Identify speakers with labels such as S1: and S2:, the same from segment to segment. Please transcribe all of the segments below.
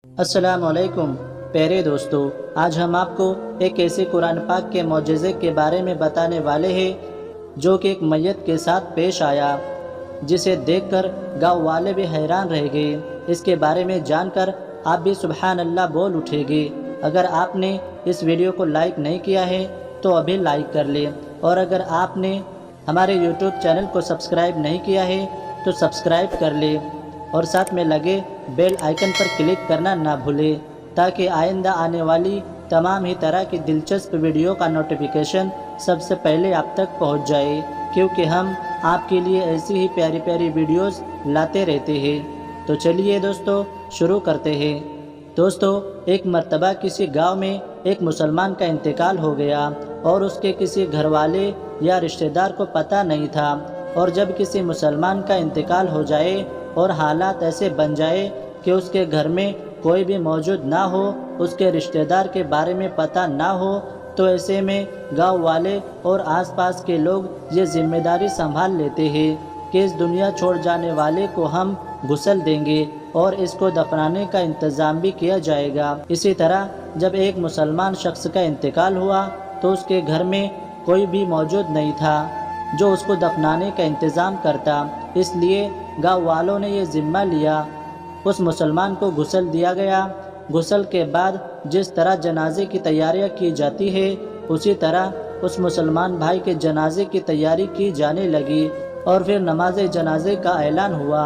S1: अस्सलाम वालेकुम प्यारे दोस्तों, आज हम आपको एक ऐसे कुरान पाक के मौजज़े के बारे में बताने वाले हैं जो कि एक मैयत के साथ पेश आया, जिसे देखकर गाँव वाले भी हैरान रह गए। इसके बारे में जानकर आप भी सुबहान अल्लाह बोल उठेंगे। अगर आपने इस वीडियो को लाइक नहीं किया है तो अभी लाइक कर लें, और अगर आपने हमारे यूट्यूब चैनल को सब्सक्राइब नहीं किया है तो सब्सक्राइब कर लें और साथ में लगे बेल आइकन पर क्लिक करना ना भूलें, ताकि आइंदा आने वाली तमाम ही तरह की दिलचस्प वीडियो का नोटिफिकेशन सबसे पहले आप तक पहुंच जाए, क्योंकि हम आपके लिए ऐसी ही प्यारी प्यारी वीडियोस लाते रहते हैं। तो चलिए दोस्तों शुरू करते हैं। दोस्तों, एक मर्तबा किसी गांव में एक मुसलमान का इंतकाल हो गया और उसके किसी घरवाले या रिश्तेदार को पता नहीं था। और जब किसी मुसलमान का इंतकाल हो जाए और हालात ऐसे बन जाए कि उसके घर में कोई भी मौजूद ना हो, उसके रिश्तेदार के बारे में पता ना हो, तो ऐसे में गांव वाले और आसपास के लोग ये जिम्मेदारी संभाल लेते हैं कि इस दुनिया छोड़ जाने वाले को हम गुस्ल देंगे और इसको दफनाने का इंतज़ाम भी किया जाएगा। इसी तरह जब एक मुसलमान शख्स का इंतकाल हुआ तो उसके घर में कोई भी मौजूद नहीं था जो उसको दफनाने का इंतज़ाम करता, इसलिए गांव वालों ने ये ज़िम्मा लिया। उस मुसलमान को गुस्ल दिया गया। गुस्ल के बाद जिस तरह जनाजे की तैयारियां की जाती है, उसी तरह उस मुसलमान भाई के जनाजे की तैयारी की जाने लगी और फिर नमाज जनाजे का ऐलान हुआ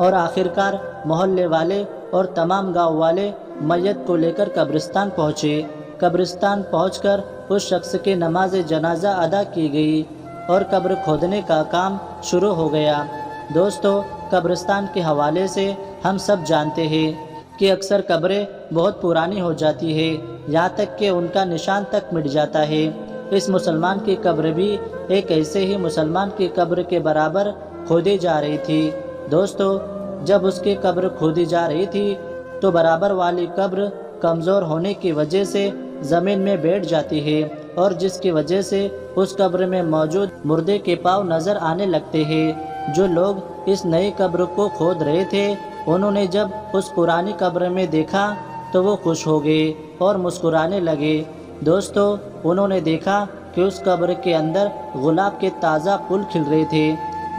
S1: और आखिरकार मोहल्ले वाले और तमाम गांव वाले मैयत को लेकर कब्रिस्तान पहुँचे। कब्रिस्तान पहुँचकर उस शख्स की नमाज जनाजा अदा की गई और कब्र खोदने का काम शुरू हो गया। दोस्तों, कब्रिस्तान के हवाले से हम सब जानते हैं कि अक्सर कब्रें बहुत पुरानी हो जाती है, यहाँ तक कि उनका निशान तक मिट जाता है। इस मुसलमान की कब्र भी एक ऐसे ही मुसलमान की कब्र के बराबर खोदी जा रही थी। दोस्तों, जब उसकी कब्र खोदी जा रही थी तो बराबर वाली कब्र कमज़ोर होने की वजह से ज़मीन में बैठ जाती है, और जिसकी वजह से उस कब्र में मौजूद मुर्दे के पाँव नज़र आने लगते हैं। जो लोग इस नई कब्र को खोद रहे थे, उन्होंने जब उस पुरानी कब्र में देखा तो वो खुश हो गए और मुस्कुराने लगे। दोस्तों, उन्होंने देखा कि उस कब्र के अंदर गुलाब के ताज़ा फूल खिल रहे थे।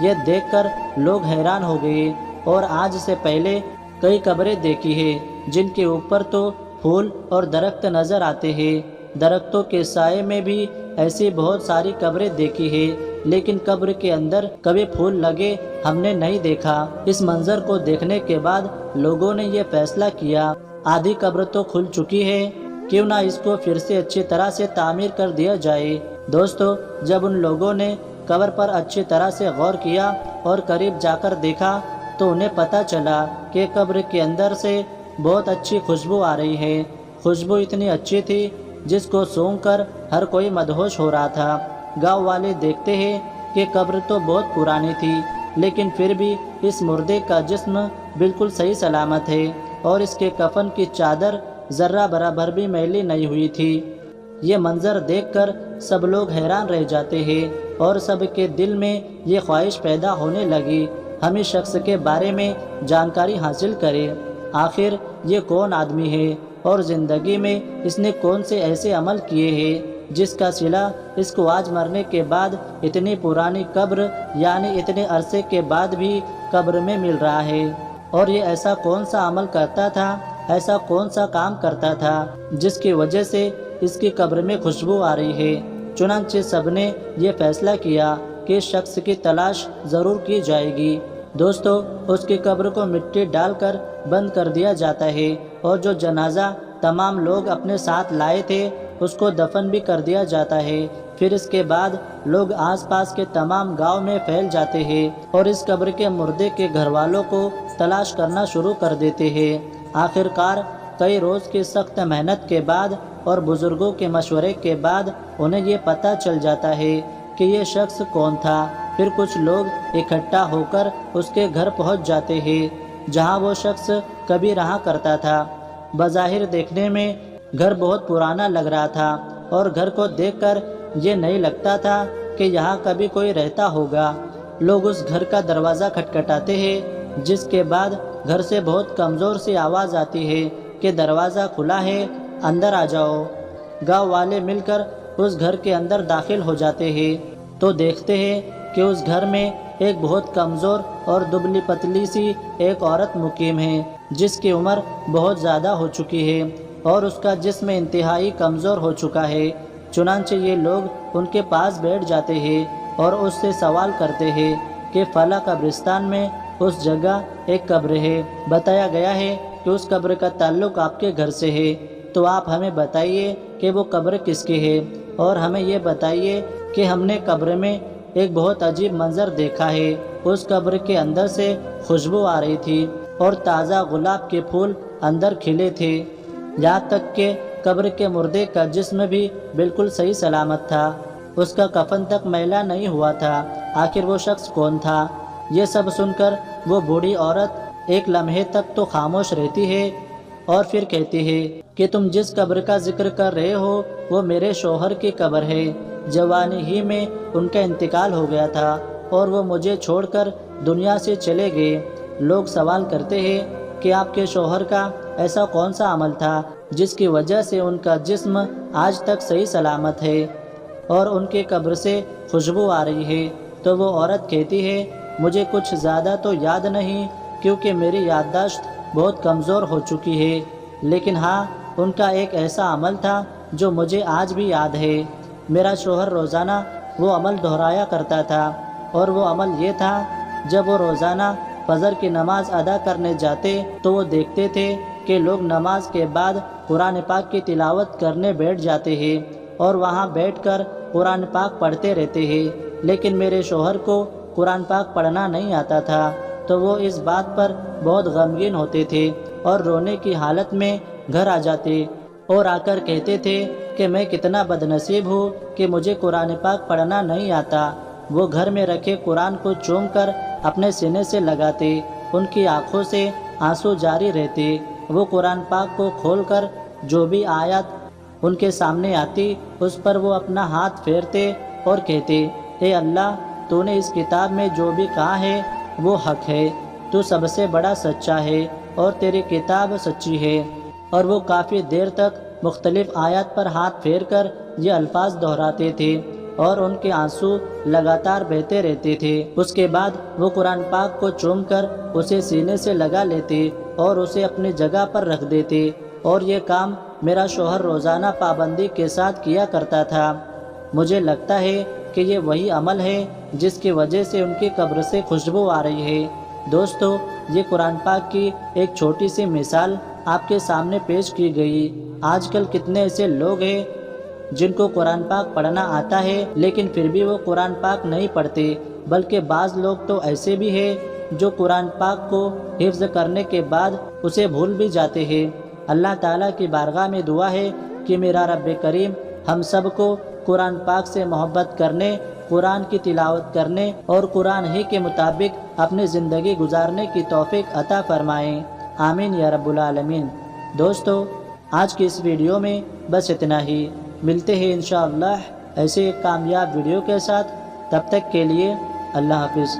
S1: यह देखकर लोग हैरान हो गए और आज से पहले कई कब्रें देखी है जिनके ऊपर तो फूल और दरख्त नज़र आते हैं। दरख्तों के साए में भी ऐसी बहुत सारी कब्रें देखी है, लेकिन कब्र के अंदर कभी फूल लगे हमने नहीं देखा। इस मंजर को देखने के बाद लोगों ने ये फैसला किया, आधी कब्र तो खुल चुकी है, क्यों ना इसको फिर से अच्छी तरह से तामीर कर दिया जाए। दोस्तों, जब उन लोगों ने कब्र पर अच्छी तरह से गौर किया और करीब जाकर देखा तो उन्हें पता चला कि कब्र के अंदर से बहुत अच्छी खुशबू आ रही है। खुशबू इतनी अच्छी थी जिसको सूंघकर हर कोई मदहोश हो रहा था। गांव वाले देखते हैं कि कब्र तो बहुत पुरानी थी, लेकिन फिर भी इस मुर्दे का जिस्म बिल्कुल सही सलामत है और इसके कफन की चादर ज़र्रा बराबर भी मैली नहीं हुई थी। ये मंजर देखकर सब लोग हैरान रह जाते हैं और सबके दिल में ये ख्वाहिश पैदा होने लगी, हम इस शख्स के बारे में जानकारी हासिल करें। आखिर ये कौन आदमी है और ज़िंदगी में इसने कौन से ऐसे अमल किए हैं जिसका सिला इसको आज मरने के बाद इतनी पुरानी कब्र यानी इतने अरसे के बाद भी कब्र में मिल रहा है। और ये ऐसा कौन सा अमल करता था, ऐसा कौन सा काम करता था जिसकी वजह से इसकी कब्र में खुशबू आ रही है। चुनांचे सबने ये फैसला किया कि इस शख्स की तलाश ज़रूर की जाएगी। दोस्तों, उसकी कब्र को मिट्टी डालकर बंद कर दिया जाता है और जो जनाजा तमाम लोग अपने साथ लाए थे उसको दफन भी कर दिया जाता है। फिर इसके बाद लोग आसपास के तमाम गांव में फैल जाते हैं और इस कब्र के मुर्दे के घर वालों को तलाश करना शुरू कर देते हैं। आखिरकार कई रोज़ की सख्त मेहनत के बाद और बुज़ुर्गों के मशवरे के बाद उन्हें ये पता चल जाता है कि ये शख्स कौन था। फिर कुछ लोग इकट्ठा होकर उसके घर पहुंच जाते हैं जहां वो शख्स कभी रहा करता था। बज़ाहिर देखने में घर बहुत पुराना लग रहा था और घर को देखकर ये नहीं लगता था कि यहाँ कभी कोई रहता होगा। लोग उस घर का दरवाज़ा खटखटाते हैं, जिसके बाद घर से बहुत कमज़ोर सी आवाज़ आती है کہ دروازہ کھلا ہے، اندر آ جاؤ۔ گاؤں والے مل کر اس گھر کے اندر داخل ہو جاتے ہیں تو دیکھتے ہیں کہ اس گھر میں ایک بہت کمزور اور دبلی پتلی سی ایک عورت مقیم ہے، جس کی عمر بہت زیادہ ہو چکی ہے اور اس کا جسم انتہائی کمزور ہو چکا ہے۔ چنانچہ یہ لوگ ان کے پاس بیٹھ جاتے ہیں اور اس سے سوال کرتے ہیں کہ فلاں قبرستان میں اس جگہ ایک قبر ہے، بتایا گیا ہے کہ اس قبر کا تعلق آپ کے گھر سے ہے، تو آپ ہمیں بتائیے کہ وہ قبر کس کی ہے، اور ہمیں یہ بتائیے کہ ہم نے قبر میں ایک بہت عجیب منظر دیکھا ہے۔ اس قبر کے اندر سے خوشبو آ رہی تھی اور تازہ گلاب کے پھول اندر کھلے تھے، یہاں تک کہ قبر کے مردے کا جسم بھی بالکل صحیح سلامت تھا، اس کا کفن تک میلا نہیں ہوا تھا۔ آخر وہ شخص کون تھا؟ یہ سب سن کر وہ بوڑھی عورت ایک لمحے تک تو خاموش رہتی ہے اور پھر کہتی ہے کہ تم جس قبر کا ذکر کر رہے ہو وہ میرے شوہر کی قبر ہے۔ جوانی ہی میں ان کا انتقال ہو گیا تھا اور وہ مجھے چھوڑ کر دنیا سے چلے گئے۔ لوگ سوال کرتے ہیں کہ آپ کے شوہر کا ایسا کون سا عمل تھا جس کی وجہ سے ان کا جسم آج تک صحیح سلامت ہے اور ان کی قبر سے خوشبو آ رہی ہے؟ تو وہ عورت کہتی ہے مجھے کچھ زیادہ تو یاد نہیں کیونکہ میری یادداشت بہت کمزور ہو چکی ہے، لیکن ہاں ان کا ایک ایسا عمل تھا جو مجھے آج بھی یاد ہے۔ میرا شوہر روزانہ وہ عمل دہرایا کرتا تھا، اور وہ عمل یہ تھا جب وہ روزانہ فجر کی نماز ادا کرنے جاتے تو وہ دیکھتے تھے کہ لوگ نماز کے بعد قرآن پاک کی تلاوت کرنے بیٹھ جاتے ہیں اور وہاں بیٹھ کر قرآن پاک پڑھتے رہتے ہیں، لیکن میرے شوہر کو قرآن پاک پڑھنا نہیں آتا تھا، تو وہ اس بات پر بہت غمگین ہوتے تھے اور رونے کی حالت میں گھر آ جاتے اور آ کر کہتے تھے کہ میں کتنا بد نصیب ہوں کہ مجھے قرآن پاک پڑھنا نہیں آتا۔ وہ گھر میں رکھے قرآن کو چوم کر اپنے سینے سے لگاتے، ان کی آنکھوں سے آنسو جاری رہتے۔ وہ قرآن پاک کو کھول کر جو بھی آیت ان کے سامنے آتی اس پر وہ اپنا ہاتھ پھیرتے اور کہتے اے اللہ، تو نے اس کتاب میں جو بھی کہا ہے وہ حق ہے، تو سب سے بڑا سچا ہے اور تیری کتاب سچی ہے۔ اور وہ کافی دیر تک مختلف آیات پر ہاتھ پھیر کر یہ الفاظ دہراتے تھے اور ان کے آنسو لگاتار بہتے رہتے تھے۔ اس کے بعد وہ قرآن پاک کو چوم کر اسے سینے سے لگا لیتے اور اسے اپنی جگہ پر رکھ دیتے، اور یہ کام میرا شوہر روزانہ پابندی کے ساتھ کیا کرتا تھا۔ مجھے لگتا ہے کہ یہ وہی عمل ہے جس کی وجہ سے ان کی قبر سے خوشبو آ رہی ہے۔ دوستو، یہ قرآن پاک کی ایک چھوٹی سی مثال آپ کے سامنے پیش کی گئی۔ آج کل کتنے ایسے لوگ ہیں جن کو قرآن پاک پڑھنا آتا ہے لیکن پھر بھی وہ قرآن پاک نہیں پڑھتے، بلکہ بعض لوگ تو ایسے بھی ہیں جو قرآن پاک کو حفظ کرنے کے بعد اسے بھول بھی جاتے ہیں۔ اللہ تعالیٰ کی بارگاہ میں دعا ہے کہ میرا رب کریم ہم سب کو قرآن پاک سے محبت کرنے، قرآن کی تلاوت کرنے اور قرآن ہی کے مطابق اپنی زندگی گزارنے کی توفیق عطا فرمائیں، آمین یا رب العالمین۔ دوستو، آج کی اس ویڈیو میں بس اتنا ہی، ملتے ہیں انشاءاللہ ایسے ایک کامیاب ویڈیو کے ساتھ، تب تک کے لیے اللہ حافظ۔